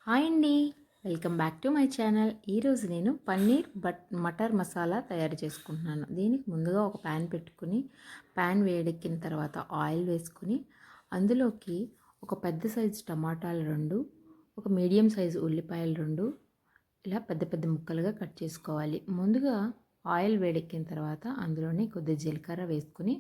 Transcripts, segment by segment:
Hi అండి, welcome back to my channel. ఈరోజు నేను పన్నీర్ మటర్ మసాలా తయారు చేసుకుంటున్నాను. దీనికి ముందుగా ఒక ప్యాన్ పెట్టుకుని ప్యాన్ వేడెక్కిన తర్వాత ఆయిల్ వేసుకుని అందులోకి ఒక పెద్ద సైజు టమాటాలు 2, ఒక మీడియం సైజు ఉల్లిపాయలు 2 ఇలా పెద్ద పెద్ద ముక్కలుగా కట్ చేసుకోవాలి. ముందుగా ఆయిల్ వేడెక్కిన తర్వాత అందులోనే కొద్దిగా జీలకర్ర వేసుకుని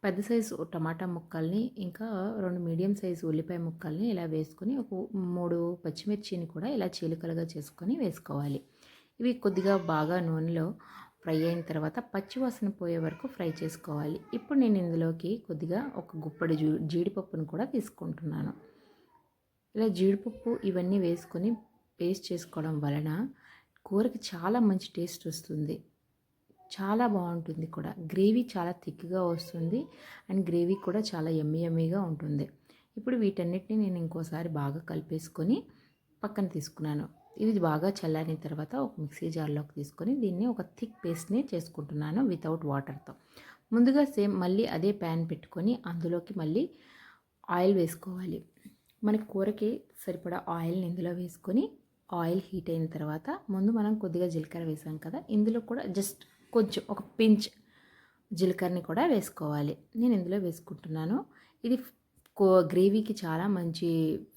పెద్ద సైజు టమాటా ముక్కల్ని ఇంకా 2 మీడియం సైజు ఉల్లిపాయ ముక్కల్ని ఇలా వేసుకుని ఒక 3 పచ్చిమిర్చిని కూడా ఇలా చీలికలుగా చేసుకొని వేసుకోవాలి. ఇవి కొద్దిగా బాగా నూనెలో ఫ్రై అయిన తర్వాత పచ్చివాసన పోయే వరకు ఫ్రై చేసుకోవాలి. ఇప్పుడు నేను ఇందులోకి కొద్దిగా ఒక గుప్పెడు జీడిపప్పును కూడా తీసుకుంటున్నాను. ఇలా జీడిపప్పు ఇవన్నీ వేసుకొని పేస్ట్ చేసుకోవడం వలన కూరకి చాలా మంచి టేస్ట్ వస్తుంది. చాలా బాగుంటుంది కూడా. గ్రేవీ చాలా థిక్గా వస్తుంది అండ్ గ్రేవీ కూడా చాలా యమ్మీగా ఉంటుంది. ఇప్పుడు వీటన్నిటిని నేను ఇంకోసారి బాగా కలిపేసుకొని పక్కన తీసుకున్నాను. ఇది బాగా చల్లారిన తర్వాత ఒక మిక్సీ జార్లోకి తీసుకొని దీన్ని ఒక థిక్ పేస్ట్ని చేసుకుంటున్నాను వితౌట్ వాటర్తో. ముందుగా సేమ్ మళ్ళీ అదే ప్యాన్ పెట్టుకొని అందులోకి మళ్ళీ ఆయిల్ వేసుకోవాలి. మన కూరకి సరిపడా ఆయిల్ని ఇందులో వేసుకొని ఆయిల్ హీట్ అయిన తర్వాత ముందు మనం కొద్దిగా జీలకర్ర వేసాం కదా, ఇందులో కూడా జస్ట్ కొంచెం ఒక పించ్ జీలకర్రని కూడా వేసుకోవాలి. నేను ఇందులో వేసుకుంటున్నాను. ఇది గ్రేవీకి చాలా మంచి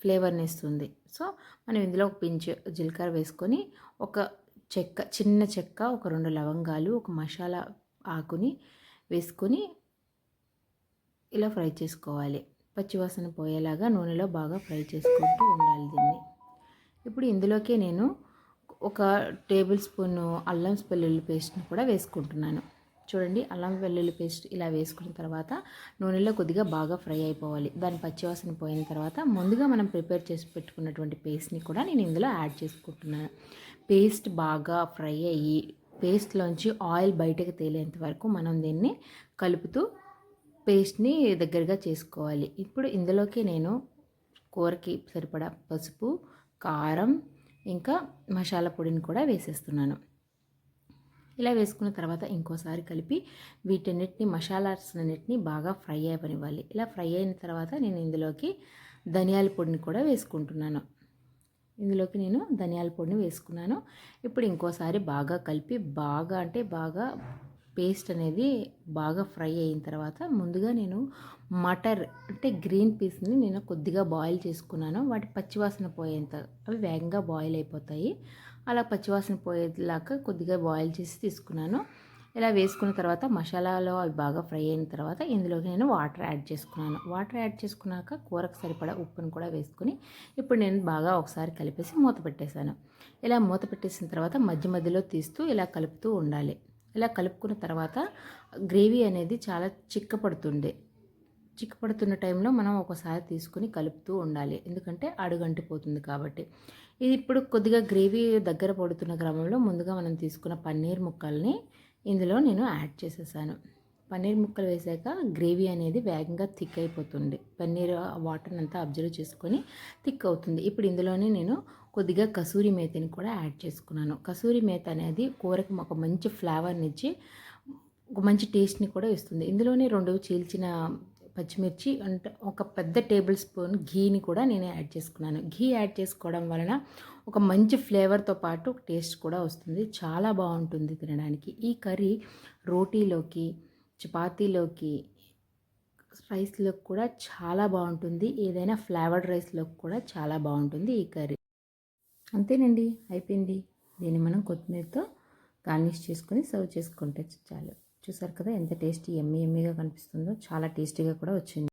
ఫ్లేవర్ని ఇస్తుంది. సో మనం ఇందులో ఒక పించ్ జీలకర్ర వేసుకొని ఒక చిన్న చెక్క, ఒక 2 లవంగాలు, ఒక మసాలా ఆకుని వేసుకొని ఇలా ఫ్రై చేసుకోవాలి. పచ్చివాసన పోయేలాగా నూనెలో బాగా ఫ్రై చేసుకుంటూ ఉండాలి దీన్ని. ఇప్పుడు ఇందులోకి నేను ఒక టేబుల్ స్పూను అల్లం వెల్లుల్లి పేస్ట్ని కూడా వేసుకుంటున్నాను. చూడండి, అల్లం వెల్లుల్లి పేస్ట్ ఇలా వేసుకున్న తర్వాత నూనెలో కొద్దిగా బాగా ఫ్రై అయిపోవాలి. దాని పచ్చివాసన పోయిన తర్వాత ముందుగా మనం ప్రిపేర్ చేసి పెట్టుకున్నటువంటి పేస్ట్ని కూడా నేను ఇందులో యాడ్ చేసుకుంటున్నాను. పేస్ట్ బాగా ఫ్రై అయ్యి పేస్ట్లోంచి ఆయిల్ బయటకు తేలేంత వరకు మనం దీన్ని కలుపుతూ పేస్ట్ని దగ్గరగా చేసుకోవాలి. ఇప్పుడు ఇందులోకి నేను కూరకి సరిపడా పసుపు, కారం ఇంకా మసాలా పొడిని కూడా వేసేస్తున్నాను. ఇలా వేసుకున్న తర్వాత ఇంకోసారి కలిపి వీటన్నిటిని మసాలాస్న్నిటిని బాగా ఫ్రై అవ్వనివ్వాలి. ఇలా ఫ్రై అయిన తర్వాత నేను ఇందులోకి ధనియాల పొడిని కూడా వేసుకుంటున్నాను. ఇందులోకి నేను ధనియాల పొడిని వేసుకున్నాను. ఇప్పుడు ఇంకోసారి బాగా కలిపి బాగా పేస్ట్ అనేది బాగా ఫ్రై అయిన తర్వాత ముందుగా నేను మటర్ అంటే గ్రీన్ పీస్ని నేను కొద్దిగా బాయిల్ చేసుకున్నాను. వాటి పచ్చివాసన పోయేంత, అవి వేగంగా బాయిల్ అయిపోతాయి. అలా పచ్చివాసన పోయేలాగా కొద్దిగా బాయిల్ చేసి తీసుకున్నాను. ఇలా వేసుకున్న తర్వాత మసాలాలో అవి బాగా ఫ్రై అయిన తర్వాత ఇందులోకి నేను వాటర్ యాడ్ చేసుకున్నాను. వాటర్ యాడ్ చేసుకున్నాక కూరకు సరిపడా ఉప్పును కూడా వేసుకుని ఇప్పుడు నేను బాగా ఒకసారి కలిపేసి మూత పెట్టేశాను. ఇలా మూత పెట్టేసిన తర్వాత మధ్య మధ్యలో తీస్తూ ఇలా కలుపుతూ ఉండాలి. ఇలా కలుపుకున్న తర్వాత గ్రేవీ అనేది చాలా చిక్కపడుతున్న టైంలో మనం ఒకసారి తీసుకుని కలుపుతూ ఉండాలి. ఎందుకంటే అడుగంటిపోతుంది కాబట్టి. ఇది ఇప్పుడు కొద్దిగా గ్రేవీ దగ్గర పడుతున్న క్రమంలో ముందుగా మనం తీసుకున్న పన్నీర్ ముక్కల్ని ఇందులో నేను యాడ్ చేసేసాను. పన్నీర్ ముక్కలు వేసాక గ్రేవీ అనేది వేగంగా థిక్ అయిపోతుంది. పన్నీర్ వాటర్ని అంతా అబ్జర్వ్ చేసుకొని థిక్ అవుతుంది. ఇప్పుడు ఇందులోనే నేను కొద్దిగా కసూరి మేతిని కూడా యాడ్ చేసుకున్నాను. కసూరి మేతి అనేది కూరకు ఒక మంచి ఫ్లేవర్ని ఇచ్చి ఒక మంచి టేస్ట్ని కూడా ఇస్తుంది. ఇందులోనే 2 చీల్చిన పచ్చిమిర్చి అంటే ఒక పెద్ద టేబుల్ స్పూన్ ఘీని కూడా నేను యాడ్ చేసుకున్నాను. ఘీ యాడ్ చేసుకోవడం వలన ఒక మంచి ఫ్లేవర్తో పాటు టేస్ట్ కూడా వస్తుంది. చాలా బాగుంటుంది తినడానికి. ఈ కర్రీ రోటీలోకి, చపాతీలోకి, రైస్లోకి కూడా చాలా బాగుంటుంది. ఏదైనా ఫ్లేవర్డ్ రైస్లోకి కూడా చాలా బాగుంటుంది ఈ కర్రీ. అంతేనండి, అయిపోయింది. దీన్ని మనం కొత్తిమీరతో గార్నిష్ చేసుకొని సర్వ్ చేసుకుంటే చాలు. చూసారు కదా ఎంత టేస్టీ యమ్మీగా కనిపిస్తుందో. చాలా టేస్టీగా కూడా వచ్చింది.